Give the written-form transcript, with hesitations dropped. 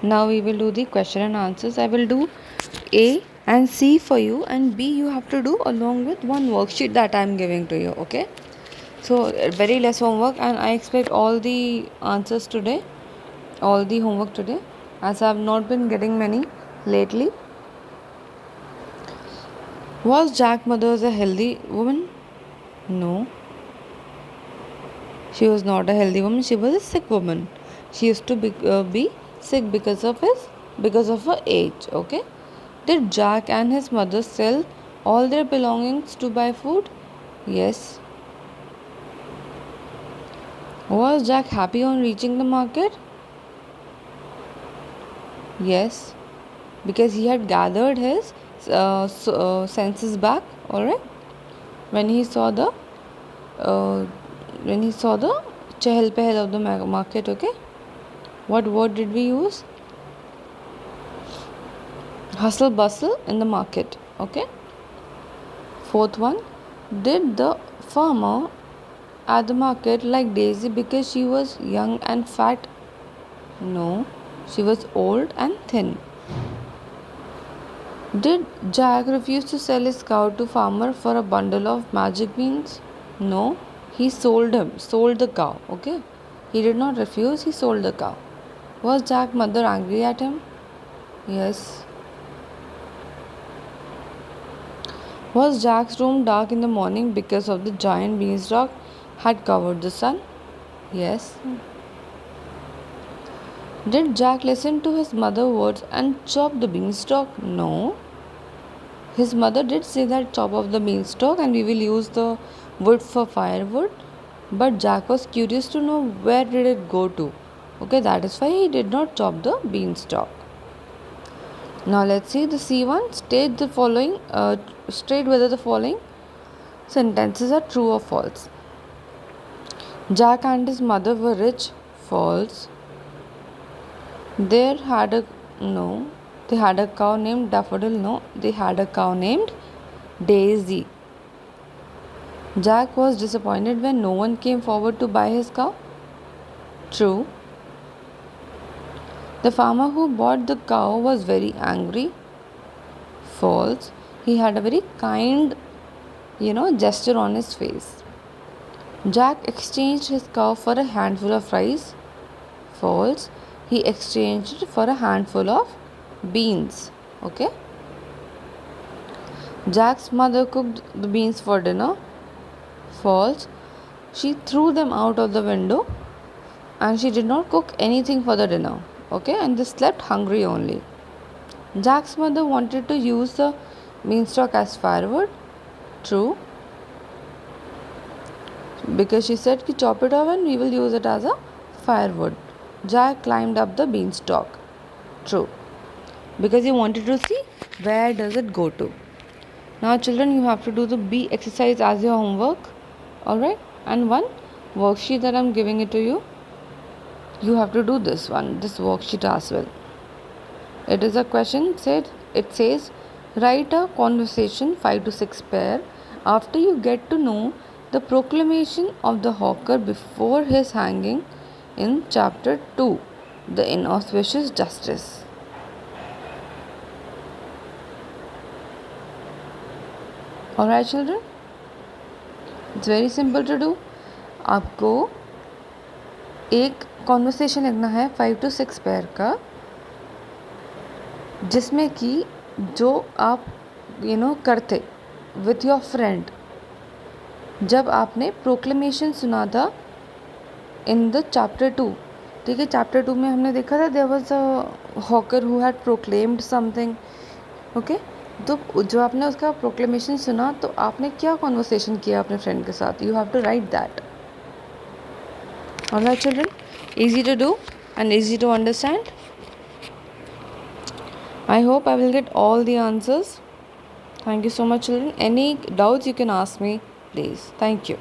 Now we will do the question and answers. I will do A and C for you, and B you have to do along with one worksheet that I am giving to you. Okay, so very less homework, and I expect all the answers today, all the homework today, as I have not been getting many lately. Was Jack Mothers a healthy woman? No, she was not a healthy woman. She was a sick woman. She used to be sick because of her age. Okay. Did Jack and his mother sell all their belongings to buy food? Yes. Was Jack happy on reaching the market? Yes, because he had gathered his senses back. All right. When he saw the uh, chehel pehel of the market. Okay. What word did we use? Hustle bustle in the market. Okay. Fourth one. Did the farmer at the market like Daisy because she was young and fat? No, she was old and thin. Did Jack refuse to sell his cow to farmer for a bundle of magic beans? No, he sold the cow. Okay, he did not refuse. He sold the cow. Was Jack's mother angry at him? Yes. Was Jack's room dark in the morning because of the giant beanstalk had covered the sun? Yes. Did Jack listen to his mother's words and chop the beanstalk? No. His mother did say that chop off the beanstalk and we will use the wood for firewood. But Jack was curious to know where did it go to. Okay, that is why he did not chop the beanstalk. Now let's see the C1. State whether the following sentences are true or false. Jack and his mother were rich. False. They had a cow named Daffodil. No, they had a cow named Daisy. Jack was disappointed when no one came forward to buy his cow. True. The farmer who bought the cow was very angry. False. He had a very kind, gesture on his face. Jack exchanged his cow for a handful of rice. False. He exchanged it for a handful of beans. Okay. Jack's mother cooked the beans for dinner. False. She threw them out of the window and she did not cook anything for the dinner. Okay, and they slept hungry only. Jack's mother wanted to use the beanstalk as firewood. True. Because she said, chop it off and we will use it as a firewood. Jack climbed up the beanstalk. True. Because he wanted to see where does it go to. Now children, you have to do the B exercise as your homework. Alright. And one worksheet that I am giving it to you. You have to do this worksheet as well. It is a question it says write a conversation 5 to 6 pair after you get to know the proclamation of the hawker before his hanging in chapter 2, the inauspicious justice. Alright children, it's very simple to do. आपको एक conversation लिखना है 5 to 6 pair का, जिसमें कि जो आप करते विथ योर फ्रेंड जब आपने प्रोक्लेमेशन सुना था इन द चैप्टर 2. ठीक है, चैप्टर 2 में हमने देखा था there was a hawker who had proclaimed something. Okay, तो जो आपने उसका प्रोक्लेमेशन सुना तो आपने क्या कॉन्वर्सेशन किया अपने फ्रेंड के साथ. You have to write that. Alright children, easy to do and easy to understand. I hope I will get all the answers. Thank you so much children. Any doubts you can ask me please. Thank you.